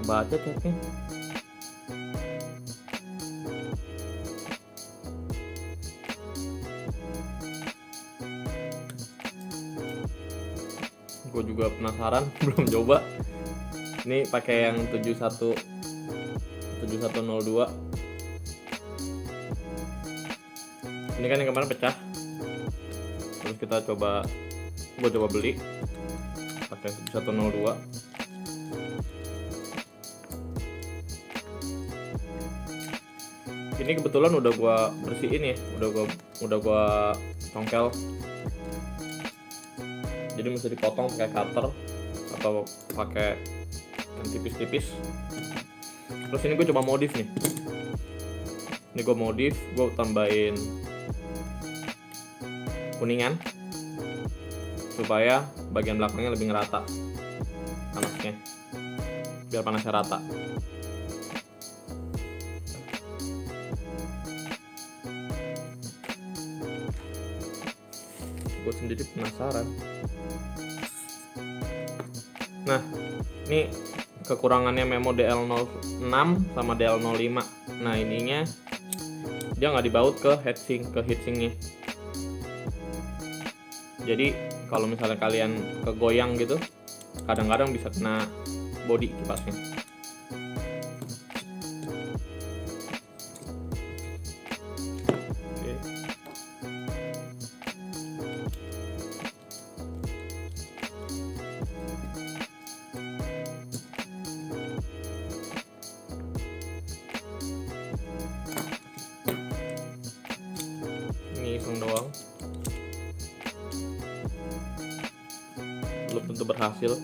baca chatnya. Gue juga penasaran, belum coba. Ini pakai yang 7102. Ini kan yang kemarin pecah. Terus kita coba, gue coba beli pakai 7102. Ini kebetulan udah gue bersihin ya, udah gue congkel. Jadi mesti dipotong pakai cutter atau pakai yang tipis-tipis. Terus ini gue coba modif nih. Ini gue modif, gue tambahin kuningan supaya bagian belakangnya lebih ngerata panasnya, biar panasnya rata. Gue sendiri penasaran. Nah, ini kekurangannya Memo DL06 sama DL05. Nah, ininya dia nggak dibaut ke heatsinknya. Jadi kalau misalnya kalian kegoyang gitu, kadang-kadang bisa kena bodi kipasnya. Oke. Ini iseng doang, belum tentu berhasil.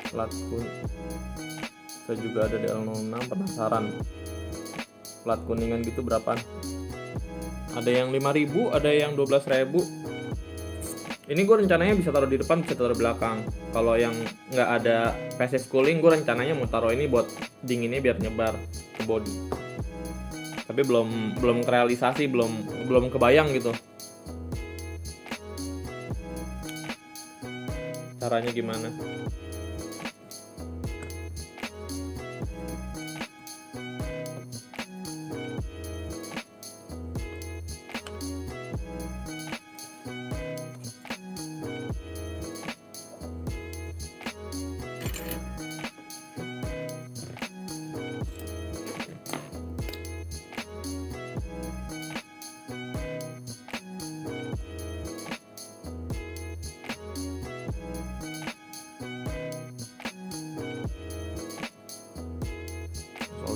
Plat saya juga ada DL06, penasaran plat kuningan gitu berapaan. Ada yang 5.000, ada yang 12.000. Ini gue rencananya bisa taruh di depan, bisa taruh di belakang. Kalau yang nggak ada passive cooling, gue rencananya mau taruh ini buat dinginnya biar nyebar ke body. Tapi belum kerealisasi, belum kebayang gitu caranya gimana.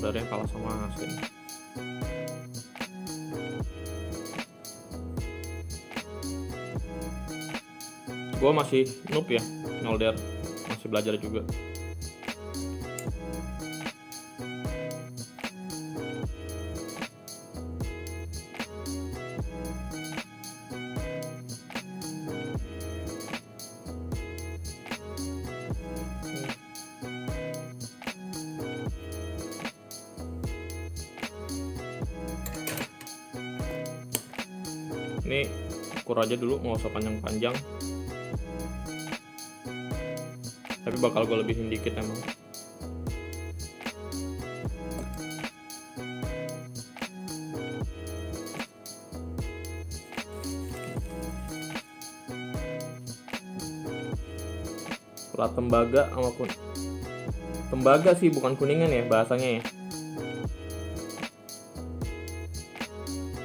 Saudara yang kalah sama Asin. Gue masih noob ya, nolder, masih belajar juga. Ini ukur aja dulu, nggak usah panjang-panjang, tapi bakal gue lebihin dikit emang. Plat tembaga sama tembaga sih, bukan kuningan ya bahasanya ya.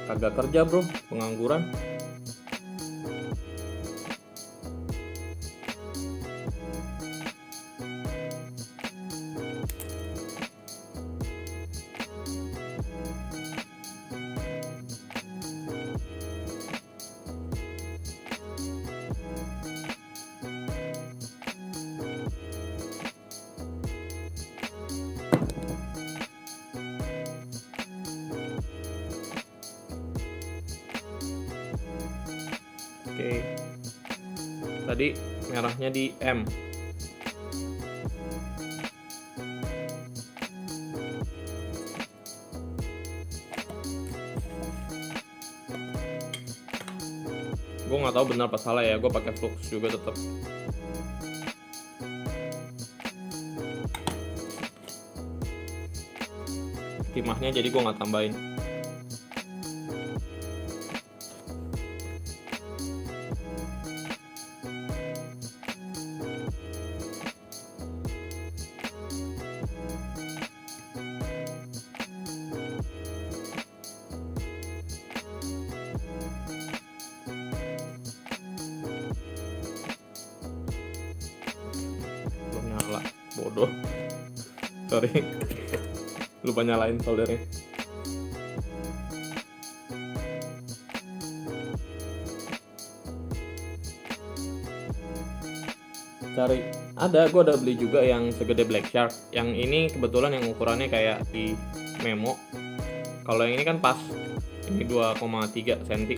Kagak kerja bro, pengangguran. Oke. Tadi merahnya di M. Gue nggak tahu benar apa salah ya, gue pakai flux juga tetap. Timahnya jadi gue nggak tambahin. Belum nyala, bodoh. Sorry, lupa nyalain soldernya. Cari, gue udah beli juga yang segede Black Shark. Yang ini kebetulan yang ukurannya kayak di Memo. Kalau yang ini kan pas, ini 2,3 cm.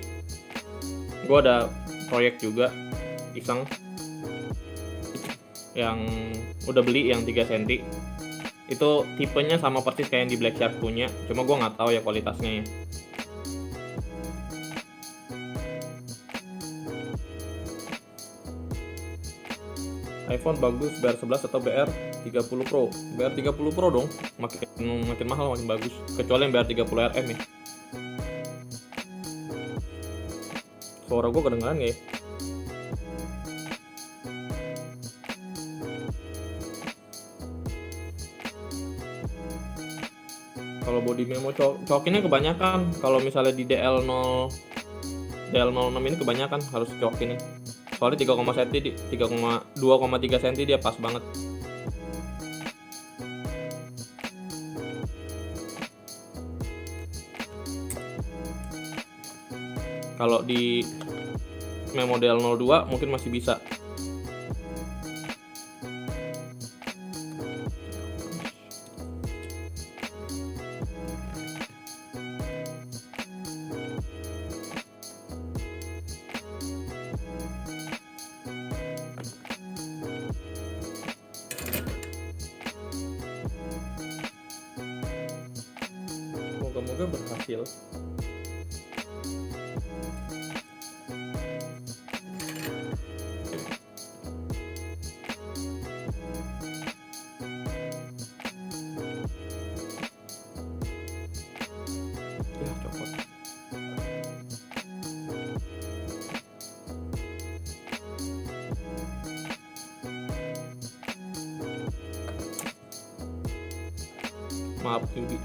Gue ada proyek juga iseng yang udah beli yang 3 cm. Itu tipenya sama persis kayak yang di Black Shark punya, cuma gue nggak tahu ya kualitasnya ya. iPhone bagus BR11 atau BR30 Pro? BR30 Pro dong, makin mahal makin bagus, kecuali yang BR30 RM ya. Suara gue kedengeran nggak ya? Kalau body memo cokinnya kebanyakan. Kalau misalnya di DL06 ini kebanyakan harus cokin nih. Soalnya 2,3 cm dia pas banget. Kalau di memo DL02 mungkin masih bisa. Moga-moga berhasil. Ya, copot. Maaf Yudi.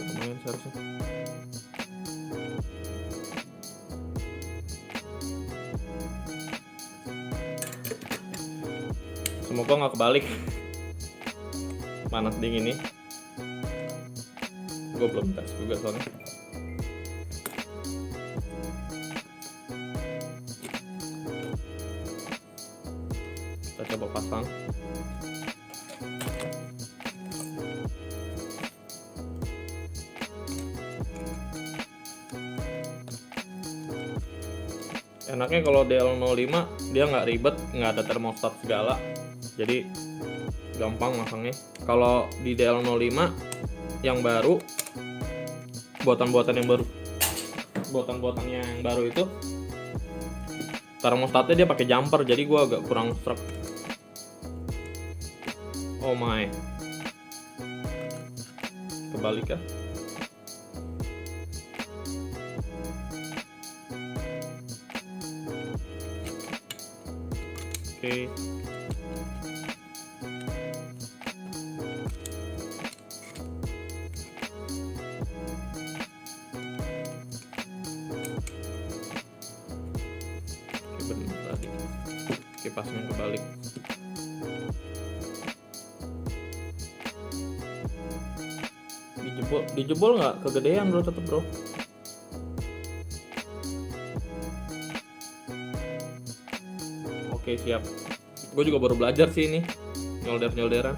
Lumayan seharusnya. Semoga nggak kebalik. Panas dingin nih. Gue belum tes juga soalnya. Kita coba pasang. Enaknya kalau DL05 dia nggak ribet, nggak ada termostat segala, jadi gampang masangnya. Kalau di DL05 yang baru, buatan yang baru itu termostatnya dia pakai jumper, jadi gua agak kurang struck. Oh my, kebalik ya. Oke. Benar tadi. Kipasnya kebalik. dijebol nggak kegedean bro, tetep bro. Oke siap. Gue juga baru belajar sih ini nyolderan.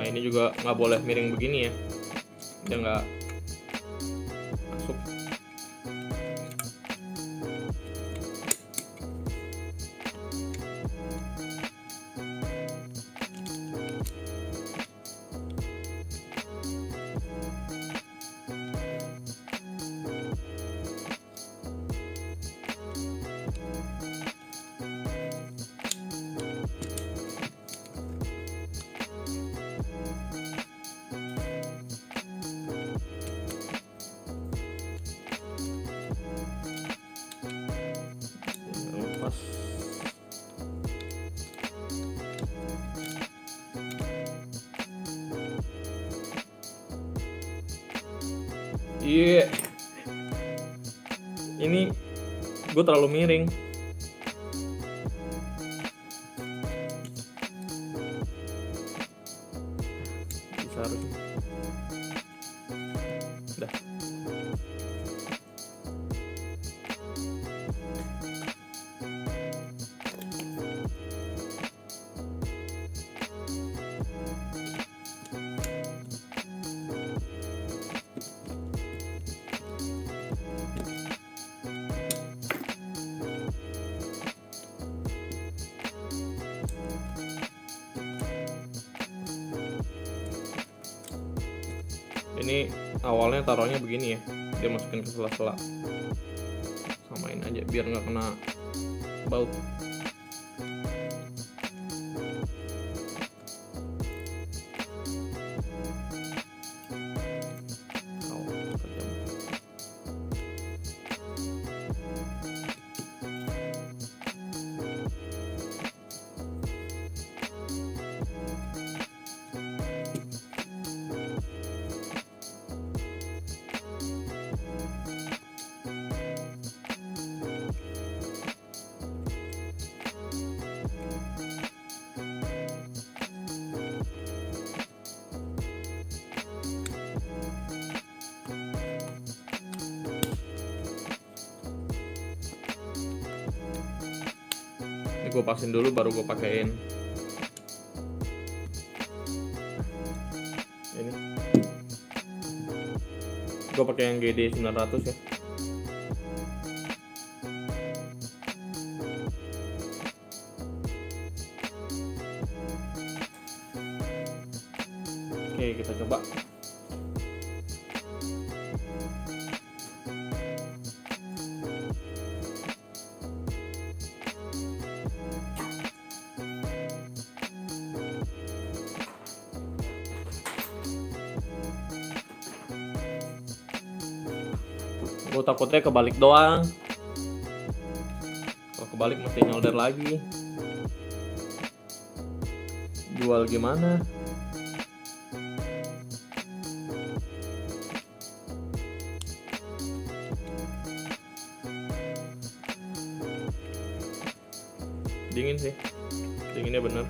Nah ini juga nggak boleh miring begini ya, dia nggak masuk. Lepas. Iya. Ini gue terlalu miring. Bisa harusnya. Udah. Ini awalnya taruhnya begini ya, dia masukin ke sela-sela, samain aja biar nggak kena baut. Tajam. Ini gue pasin dulu baru gue pakein. Ini gue pakai yang GD 900 ya. Oke, kita coba. Gue takutnya kebalik doang. Kalau kebalik mesti nyolder lagi. Jual gimana? Dingin sih, dinginnya bener.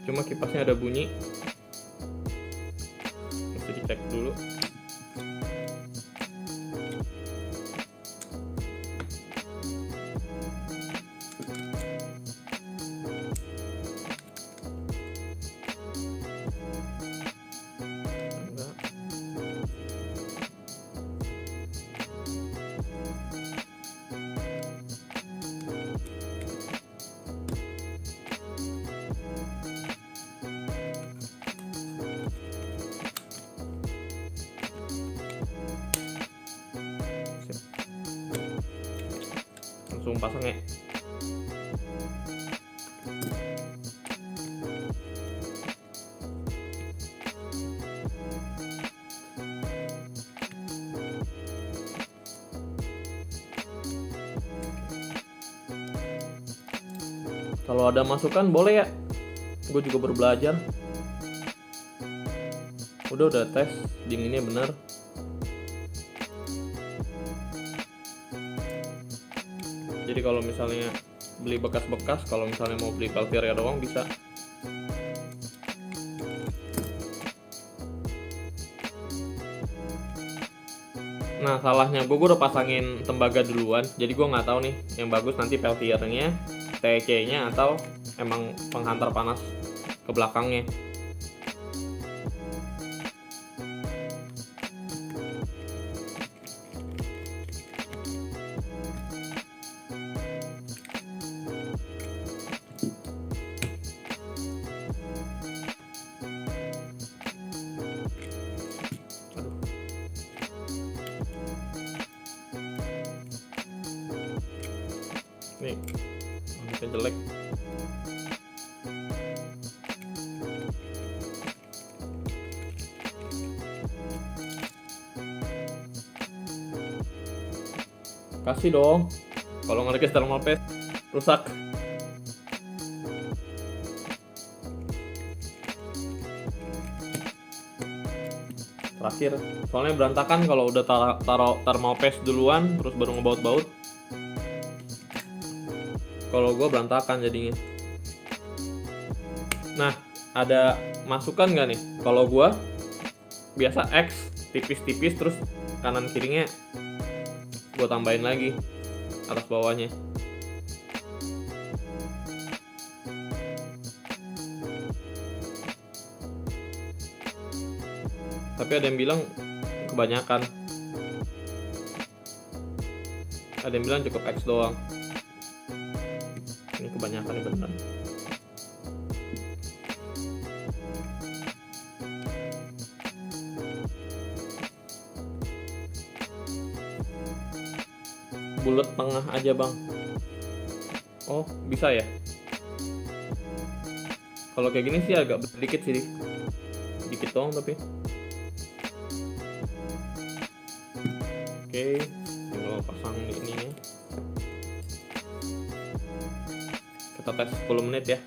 Cuma kipasnya ada bunyi, mesti dicek dulu. Langsung pasang ya. Kalau ada masukan boleh ya gue juga baru belajar. Udah tes dinginnya bener. Jadi kalau misalnya beli bekas-bekas, kalau misalnya mau beli Peltier ya doang bisa. Nah salahnya gue udah pasangin tembaga duluan, jadi gue nggak tahu nih yang bagus nanti Peltiernya, TC-nya atau emang penghantar panas ke belakangnya. Nih, manisnya jelek. Kasih dong. Kalau nggak dikasih thermal paste, rusak. Terakhir, soalnya berantakan kalau udah taruh thermal paste duluan, terus baru ngebaut-baut. Kalau gue berantakan jadinya. Nah, ada masukan nggak nih? Kalau gue biasa X tipis-tipis, terus kanan kirinya gue tambahin lagi atas bawahnya. Tapi ada yang bilang kebanyakan. Ada yang bilang cukup X doang. Ini kebanyakan nih beneran. Bulat tengah aja bang. Oh bisa ya. Kalau kayak gini sih agak sedikit sih, dikit doang tapi. Oke, tinggal pasang di ininya. Kita tes 10 menit ya.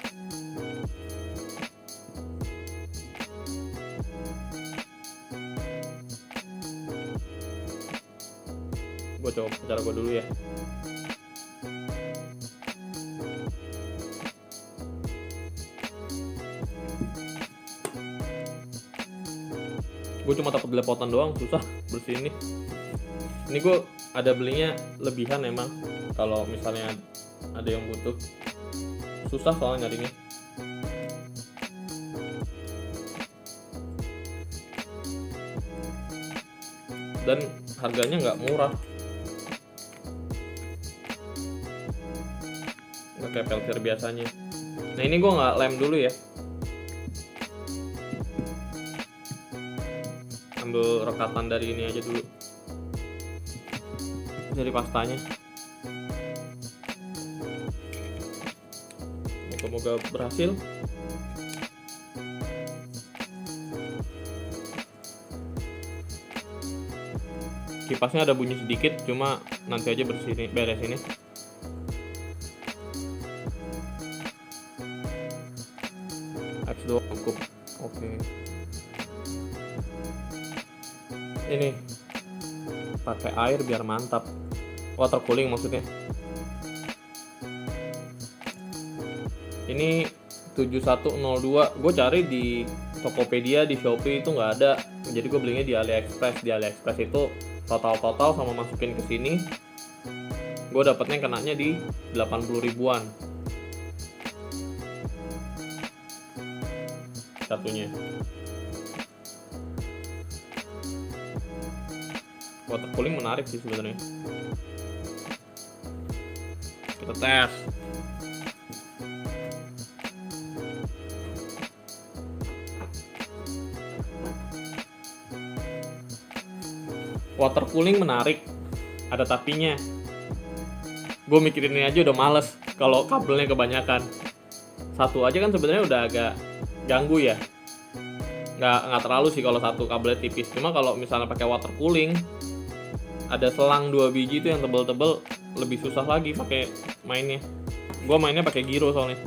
Gue coba cara gue dulu ya. Gue cuma dapat lepotan doang, susah bersihin nih. Ini gue ada belinya lebihan emang. Kalau misalnya ada yang butuh, susah soalnya nyarinya. Dan harganya nggak murah. Nggak kayak Peltier biasanya. Nah ini gue nggak lem dulu ya. Ambil rekatan dari ini aja dulu, dari pastanya. Moga-moga berhasil. Kipasnya ada bunyi sedikit, cuma nanti aja beres ini. X2 cukup. Oke. Ini pakai air biar mantap. Water cooling maksudnya. Ini 7102. Gue cari di Tokopedia, di Shopee itu nggak ada. Jadi gue belinya di AliExpress. Di AliExpress itu total sama masukin ke sini. Gue dapetnya kenanya di 80 ribuan satunya. Water cooling menarik sih sebenarnya. Kita tes. Water cooling menarik, ada tapinya. Gue mikirin ini aja udah males kalau kabelnya kebanyakan. Satu aja kan sebenarnya udah agak ganggu ya. Nggak terlalu sih kalau satu kabelnya tipis. Cuma kalau misalnya pakai water cooling, ada selang 2 biji itu yang tebel-tebel, lebih susah lagi pakai mainnya. Gue mainnya pakai giro soalnya.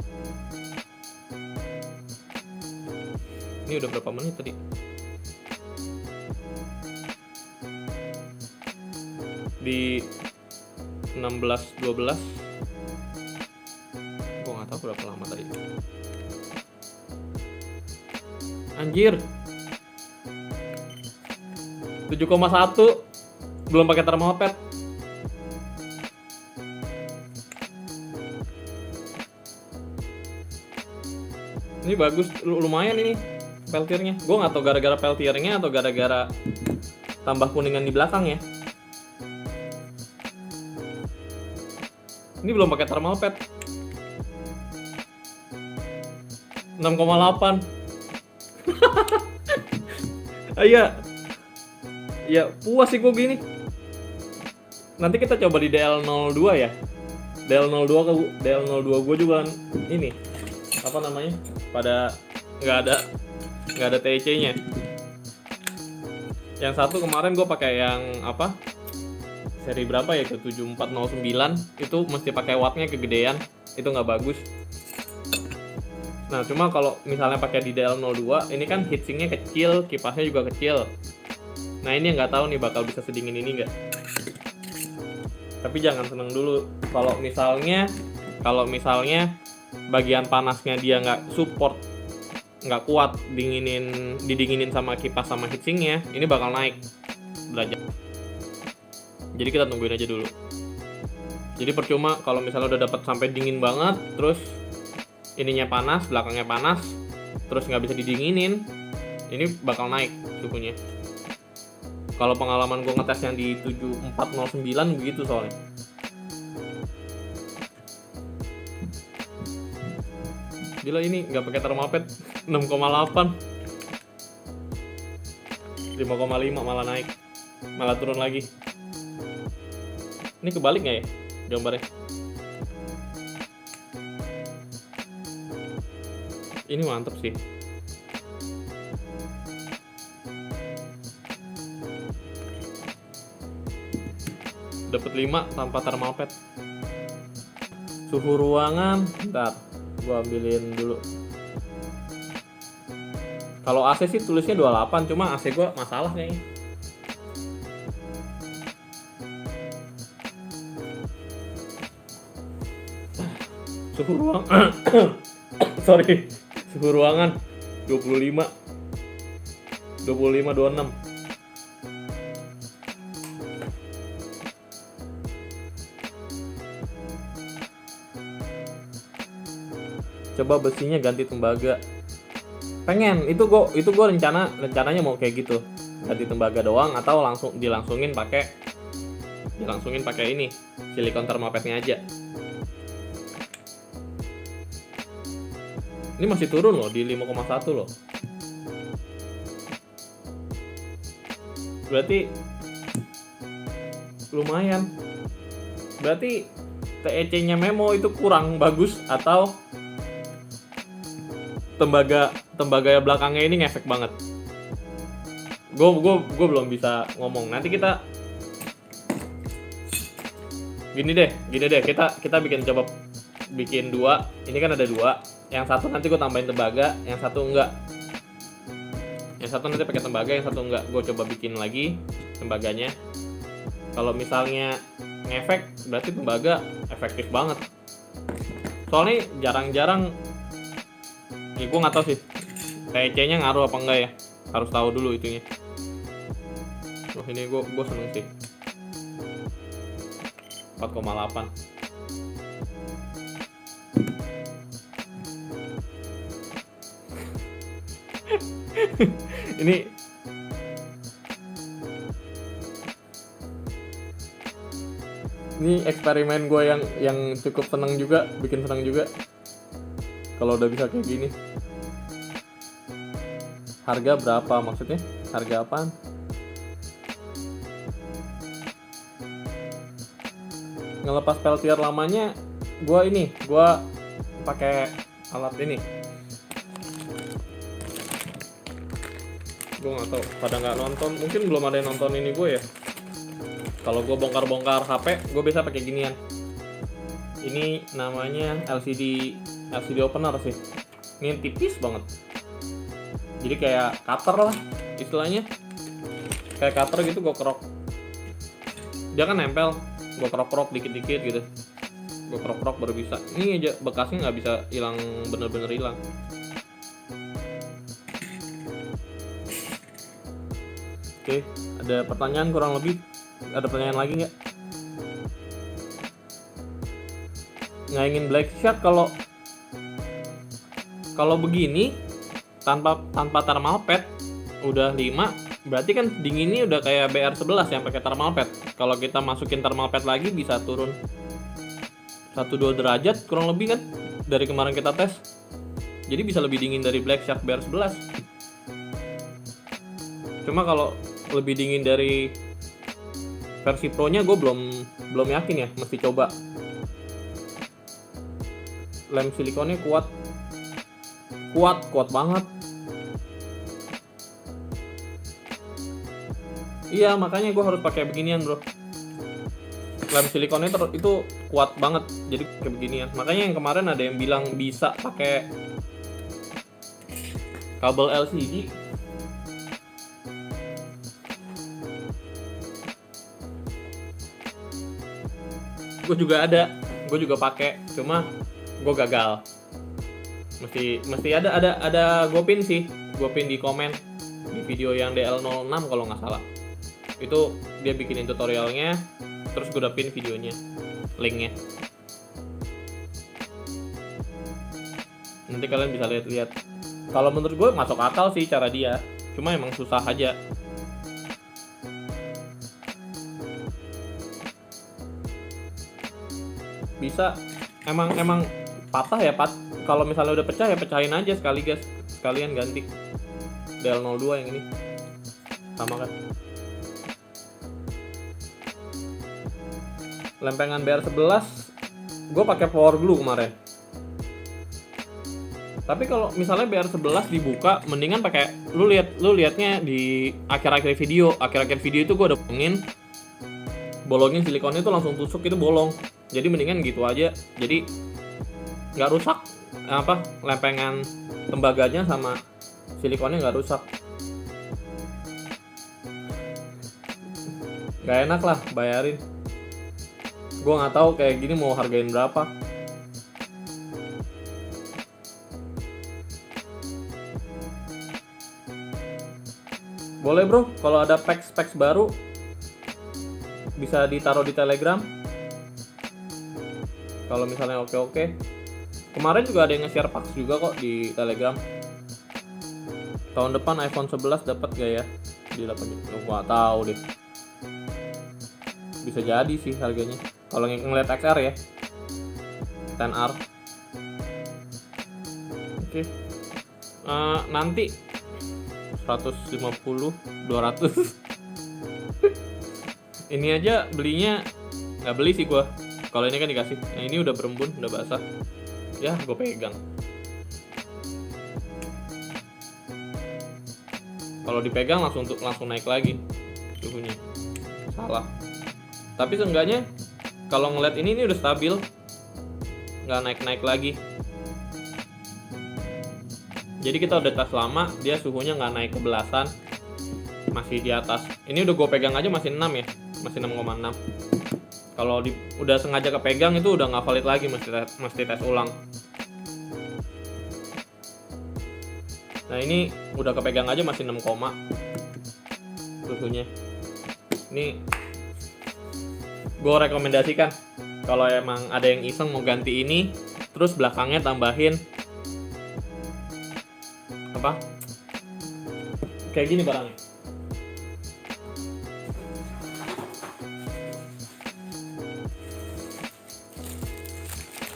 Ini udah berapa menit tadi? Di 16-12. Gue nggak tahu berapa lama tadi. Anjir. 7,1. Belum pakai termopet. Ini bagus, lumayan ini peltiernya. Gue nggak tahu gara-gara peltiernya atau gara-gara tambah kuningan di belakang ya. Ini belum pakai thermal pad. 6,8. Iya. Ya puas sih gue gini. Nanti kita coba di DL02 ya. DL02 gue juga ini apa namanya? Pada nggak ada TC-nya. Yang satu kemarin gue pakai yang apa? Seri berapa ya, ke 7409 itu mesti pakai wattnya kegedean, itu nggak bagus. Nah cuma kalau misalnya pakai di DL02 ini kan heatsinknya kecil, kipasnya juga kecil. Nah ini yang nggak tahu nih bakal bisa sedingin ini nggak. Tapi jangan seneng dulu kalau misalnya bagian panasnya dia nggak support, nggak kuat didinginin sama kipas sama heatsinknya, ini bakal naik derajat. Jadi kita tungguin aja dulu. Jadi percuma kalau misalnya udah dapat sampai dingin banget, terus ininya panas, belakangnya panas, terus nggak bisa didinginin, ini bakal naik suhunya. Kalau pengalaman gue ngetes yang di 7409 begitu soalnya. Gila ini nggak pakai thermal pad, 6,8, 5,5 malah naik, malah turun lagi. Ini kebalik nggak ya gambarnya? Ini mantep sih. Dapat 5 tanpa thermal pad. Suhu ruangan, bentar, gua ambilin dulu. Kalau AC sih tulisnya 28, cuma AC gua masalah kayaknya. Suhu ruangan suhu ruangan 25 26. Coba besinya ganti tembaga. Pengen, itu gue rencananya mau kayak gitu, ganti tembaga doang atau dilangsungin pakai ini silikon thermal pad-nya aja. Ini masih turun loh di 5,1 loh. Berarti lumayan. Berarti TEC-nya Memo itu kurang bagus atau tembaga belakangnya ini ngefek banget. Gue belum bisa ngomong. Nanti kita gini deh kita bikin dua. Ini kan ada dua. Yang satu nanti gue tambahin tembaga, yang satu enggak. Yang satu nanti pakai tembaga, yang satu enggak. Gue coba bikin lagi tembaganya. Kalau misalnya ngefek, berarti tembaga efektif banget. Soalnya jarang-jarang, ya gue nggak tahu sih TEC-nya ngaruh apa enggak ya. Harus tahu dulu itunya. Wah ini gue seneng sih. 4,8. ini eksperimen gue yang cukup seneng juga, bikin seneng juga kalau udah bisa kayak gini. Harga berapa maksudnya? Harga apaan? Ngelepas peltier lamanya gue pakai alat ini. Gue nggak tahu, pada nggak nonton, mungkin belum ada yang nonton ini gue ya. Kalau gue bongkar HP, gue biasa pakai ginian. Ini namanya LCD opener sih. Ini tipis banget. Jadi kayak cutter lah istilahnya, kayak cutter gitu gue kerok. Dia kan nempel, gue kerok dikit-dikit gitu, gue kerok baru bisa. Ini aja bekasnya nggak bisa hilang, bener-bener hilang. Oke, ada pertanyaan kurang lebih? Ada pertanyaan lagi nggak? Nggak ingin black shot kalau begini tanpa thermal pad udah 5, berarti kan dinginnya udah kayak BR11 yang pakai thermal pad. Kalau kita masukin thermal pad lagi bisa turun 1-2 derajat kurang lebih kan dari kemarin kita tes. Jadi bisa lebih dingin dari Black Shark BR11. Cuma kalau lebih dingin dari versi Pro nya gue belum yakin ya, mesti coba. Lem silikonnya kuat banget. Iya, makanya gue harus pakai beginian bro. Lem silikonnya itu kuat banget, jadi kayak beginian. Makanya yang kemarin ada yang bilang bisa pakai kabel LCD. Gue juga pakai, cuma gue gagal. Mesti ada gue pin di komen di video yang DL06 kalau nggak salah. Itu dia bikinin tutorialnya, terus gue pin videonya, linknya. Nanti kalian bisa lihat. Kalau menurut gue masuk akal sih cara dia, cuma emang susah aja. Bisa emang patah ya, kalau misalnya udah pecah ya pecahin aja sekalian ganti. DL02 yang ini sama kan. Lempengan BR11 gue pakai power glue kemarin. Tapi kalau misalnya BR11 dibuka, mendingan pakai lu liatnya di akhir-akhir video itu gue udah bolongin silikonnya itu langsung tusuk, itu bolong. Jadi mendingan gitu aja. Jadi nggak rusak lempengan tembaganya sama silikonnya nggak rusak. Nggak enak lah bayarin. Gue nggak tahu kayak gini mau hargain berapa. Boleh bro, kalau ada specs baru bisa ditaruh di Telegram. Kalau misalnya oke. Kemarin juga ada yang nge-share packs juga kok di Telegram. Tahun depan iPhone 11 dapat gak ya? Di 8 juta. Gua tahu deh. Bisa jadi sih harganya. Kalau ngeliat XR ya. 10R. Oke. Nanti 150, 200. Ini aja belinya nggak beli sih gua. Kalau ini kan dikasih. Nah ini udah berembun, udah basah. Ya, gue pegang. Kalau dipegang langsung naik lagi suhunya. Salah. Tapi seenggaknya kalau ngeliat ini udah stabil, nggak naik lagi. Jadi kita udah tes lama, dia suhunya nggak naik ke belasan, masih di atas. Ini udah gue pegang aja masih 6 ya, masih 6,6. Kalau udah sengaja kepegang itu udah nggak valid lagi, mesti tes ulang. Nah ini udah kepegang aja masih 6, suhunya. Ini gue rekomendasikan kalau emang ada yang iseng mau ganti ini, terus belakangnya tambahin kayak gini barangnya.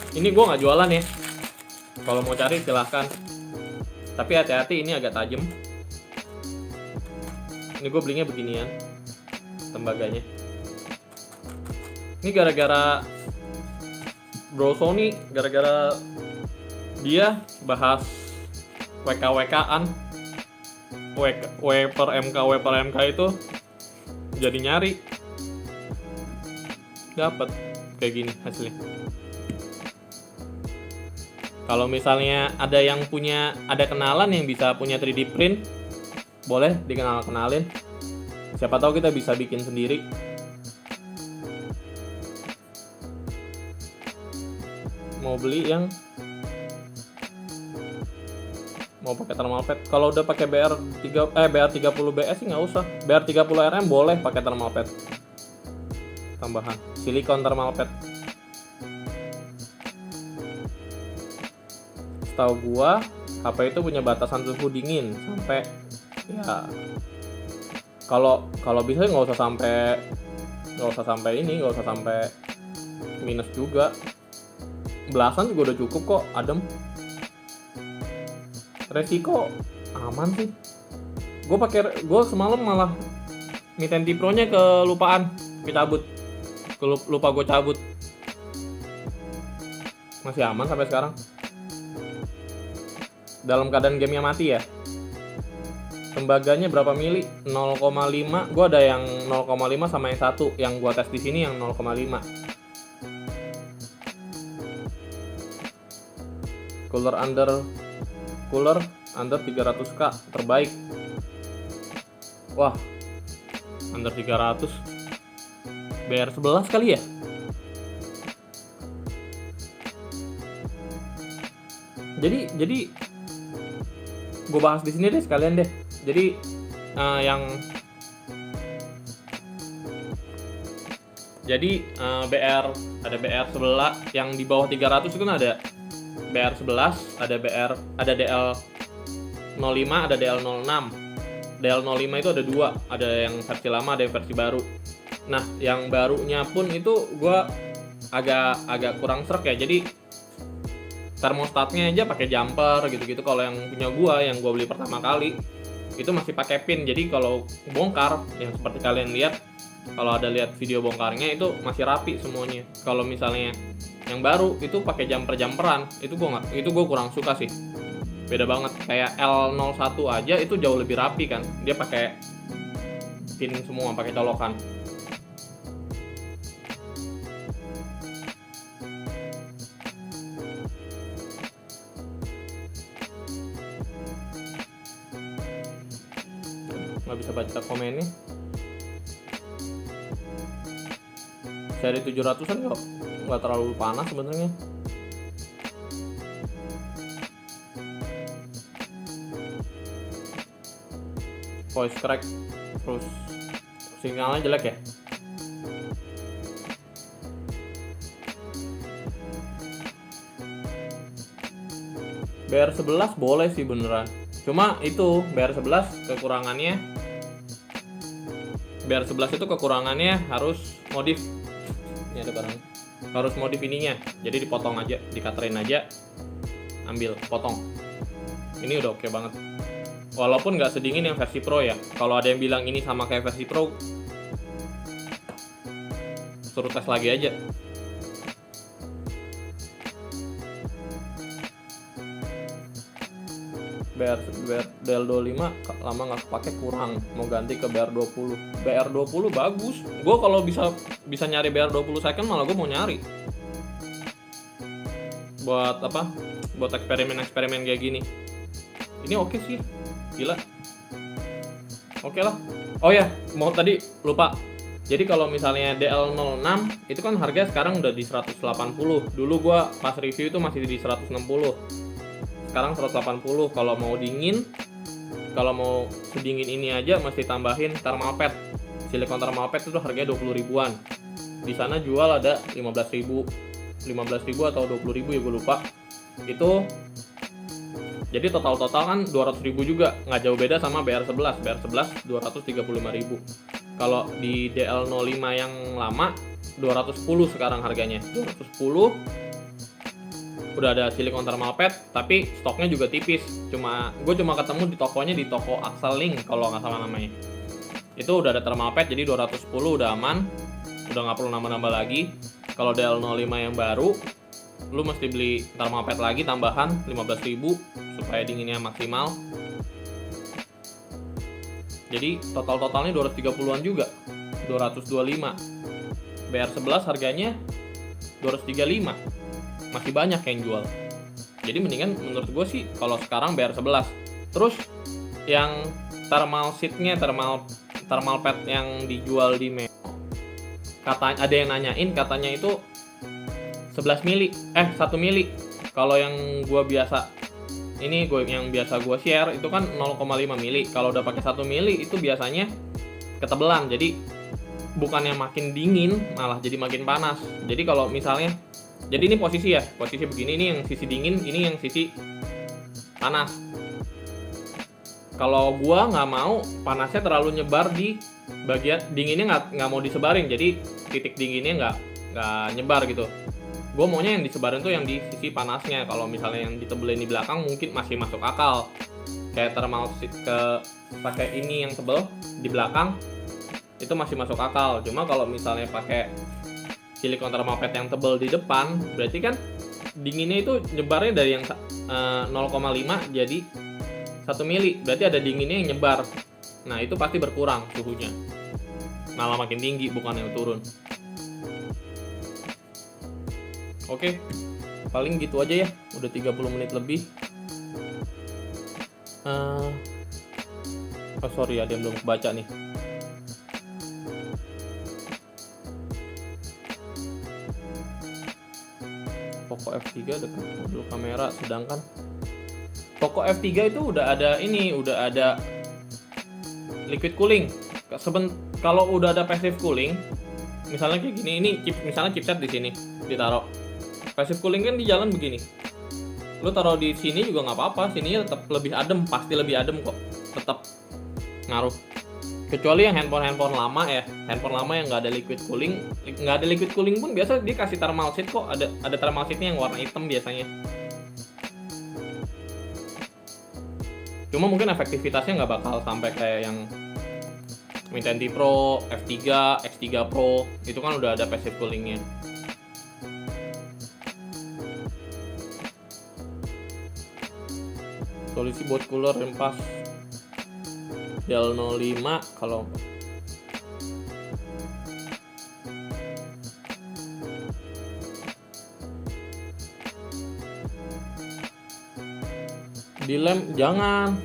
Ini gue nggak jualan ya, kalau mau cari silahkan, tapi hati-hati ini agak tajam. Ini gue belinya beginian tembaganya. Ini gara-gara Bro Sony, gara-gara dia bahas WK-WK-an, W per MK itu jadi nyari, dapat kayak gini hasilnya. Kalau misalnya ada yang ada kenalan yang bisa punya 3D print, boleh dikenalin. Siapa tahu kita bisa bikin sendiri. Mau beli yang mau pakai thermal pad. Kalau udah pakai BR30 BS sih nggak usah. BR30 RM boleh pakai thermal pad tambahan, silikon thermal pad. Setahu gua HP itu punya batasan suhu dingin sampai ya, kalau bisa nggak usah sampai minus juga, belasan juga udah cukup kok, adem. Resiko aman sih. Gue semalam malah Mi 10T Pro nya kelupaan dicabut, lupa gue cabut, masih aman sampai sekarang dalam keadaan gamenya mati ya. Tembaganya berapa mili? 0,5. Gue ada yang 0,5 sama yang satu yang gue tes di sini yang 0,5. Cooler under 300k terbaik. Wah, under 300 BR11 kali ya. Jadi gue bahas di sini deh sekalian deh. Jadi BR ada BR11 yang di bawah 300 itu kan ada BR11, ada DL05, ada DL06. DL05 itu ada dua, ada yang versi lama, ada yang versi baru. Nah, yang barunya pun itu gue agak kurang srek ya. Jadi termostatnya aja pakai jumper gitu-gitu. Kalau yang punya yang gue beli pertama kali itu masih pakai pin. Jadi kalau bongkar yang seperti kalian lihat, kalau ada lihat video bongkarnya itu masih rapi semuanya. Kalau misalnya yang baru itu pakai jumperan, itu gue kurang suka sih. Beda banget. Kayak L01 aja itu jauh lebih rapi kan. Dia pakai pin semua, pakai colokan. Nggak bisa baca komennya. Seri 700-an nggak terlalu panas sebenarnya. Voice crack, terus sinyalnya jelek ya. BR11 boleh sih beneran. Cuma itu BR11 kekurangannya harus modif. Ini ada barang. Harus modif ininya. Jadi dipotong aja, dikaterin aja, ambil, potong. Ini udah oke banget. Walaupun nggak sedingin yang versi Pro ya. Kalau ada yang bilang ini sama kayak versi Pro, suruh tes lagi aja. BR25 lama nggak pakai, kurang, mau ganti ke BR20. BR20 bagus. Gue kalau bisa nyari BR20 second malah gue mau nyari. Buat apa? Buat eksperimen kayak gini. Ini oke sih. Gila. Oke lah. Oh ya, mau tadi lupa. Jadi kalau misalnya DL06 itu kan harga sekarang udah di 180. Dulu gue pas review itu masih di 160. Sekarang 180. Kalau mau dingin, kalau mau sedingin ini aja mesti tambahin thermal pad. Silikon thermal pad itu harganya 20 ribuan. Di sana jual ada 15.000 atau 20.000 ya, gue lupa. Itu jadi total kan 200.000 juga, nggak jauh beda sama BR11. BR11 235.000. Kalau di DL05 yang lama 210 sekarang harganya. 210. Udah ada silikon thermal pad, tapi stoknya juga tipis. Gue cuma ketemu di toko Axel Link kalau nggak salah namanya. Itu udah ada thermal pad, jadi 210 udah aman, udah nggak perlu nambah-nambah lagi. Kalau DL05 yang baru, lu mesti beli thermal pad lagi tambahan 15.000 supaya dinginnya maksimal. Jadi totalnya 230-an juga, 225. BR11 harganya 235. Masih banyak yang jual. Jadi mendingan menurut gue sih kalau sekarang bayar 11. Terus yang thermal sheetnya, thermal pad yang dijual di Meo, katanya ada yang nanyain, katanya itu 11 mili 1 mili. Kalau yang gue biasa yang biasa gue share itu kan 0,5 mili. Kalau udah pakai 1 mili itu biasanya ketebelan, jadi bukannya makin dingin malah jadi makin panas. Jadi kalau misalnya, jadi ini posisi begini, ini yang sisi dingin, ini yang sisi panas. Kalau gua nggak mau panasnya terlalu nyebar di bagian dinginnya, nggak mau disebarin, jadi titik dinginnya nggak nyebar gitu. Gue maunya yang disebarin tuh yang di sisi panasnya. Kalau misalnya yang ditebelin di belakang mungkin masih masuk akal, kayak thermal sheet pakai ini yang tebel di belakang itu masih masuk akal. Cuma kalau misalnya pakai silikon thermal pad yang tebel di depan, berarti kan dinginnya itu nyebarnya dari yang 0,5 jadi 1 mili, berarti ada dinginnya yang nyebar. Nah itu pasti berkurang suhunya, malah makin tinggi bukan yang turun. Oke, paling gitu aja ya, udah 30 menit lebih. Sorry, ada yang belum kebaca nih. Poco F3 dekat modul kamera, sedangkan Poco F3 itu udah ada liquid cooling. Kalau udah ada passive cooling, misalnya kayak gini, misalnya chipset di sini ditaruh. Passive cooling kan di jalan begini. Lu taruh di sini juga nggak apa-apa, sininya tetap lebih adem, pasti lebih adem kok, tetap ngaruh. Kecuali yang handphone lama ya, handphone lama yang nggak ada liquid cooling pun biasa dia kasih thermal sheet kok, ada thermal sheetnya yang warna hitam biasanya. Cuma mungkin efektivitasnya nggak bakal sampai kayak yang Mi 10T Pro, F3, X3 Pro, itu kan udah ada passive coolingnya. Solusi buat cooler yang pas Dell 05 kalau dilem jangan.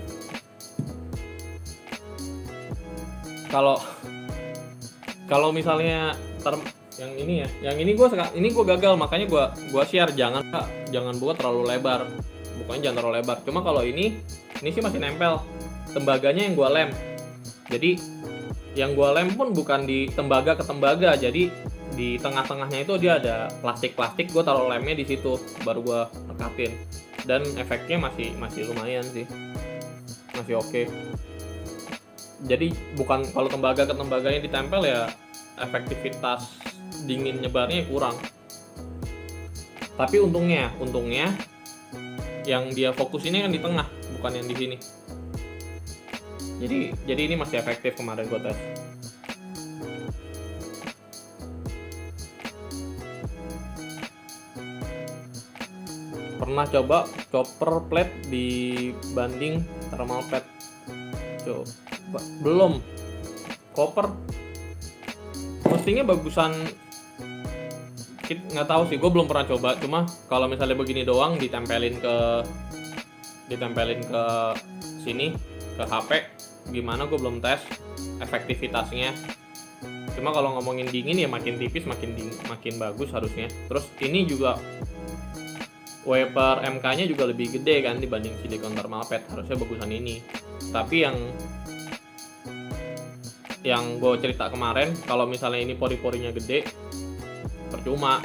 Kalau misalnya yang ini gue gagal, makanya gue share, jangan buat terlalu lebar. Bukannya jangan terlalu lebar, cuma kalau ini sih masih nempel, tembaganya yang gue lem. Jadi yang gue lem pun bukan di tembaga ke tembaga, jadi di tengah-tengahnya itu dia ada plastik, gue taruh lemnya di situ, baru gue rekapin, dan efeknya masih lumayan sih, masih oke. Jadi bukan, kalau tembaga ke tembaganya ditempel ya efektivitas dingin nyebarnya kurang. Tapi untungnya yang dia fokus ini kan di tengah, bukan yang di sini. Jadi ini masih efektif, kemarin gue tes. Pernah coba chopper plate dibanding thermal pad? Coba belum. Copper mestinya bagusan, nggak tahu sih, gue belum pernah coba. Cuma kalau misalnya begini doang ditempelin ke sini, ke HP, gimana gue belum tes efektivitasnya. Cuma kalau ngomongin dingin ya makin tipis makin bagus harusnya. Terus ini juga wafer MK-nya juga lebih gede kan dibanding silikon thermal pad, harusnya bagusan ini. Tapi yang gue cerita kemarin, kalau misalnya ini pori-porinya gede, percuma,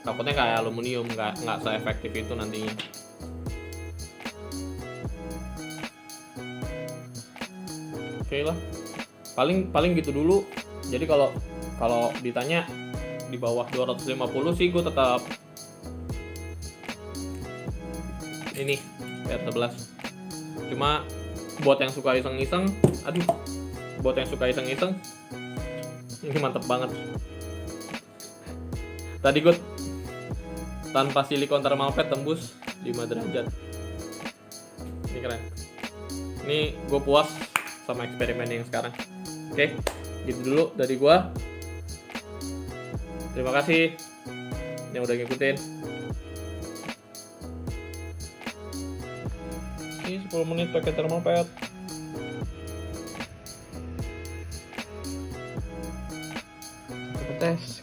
takutnya kayak aluminium, nggak se-efektif itu nantinya. Oke lah, paling gitu dulu. Jadi kalau ditanya di bawah 250 sih gue tetap ini R11. Cuma buat yang suka iseng-iseng, ini mantep banget. Tadi gue tanpa silikon thermal pad tembus 5 derajat. Ini keren. Ini gue puas sama eksperimen yang sekarang. Oke, gitu dulu dari gue. Terima kasih yang udah ngikutin. Ih, 10 menit pakai thermal pad. Coba tes.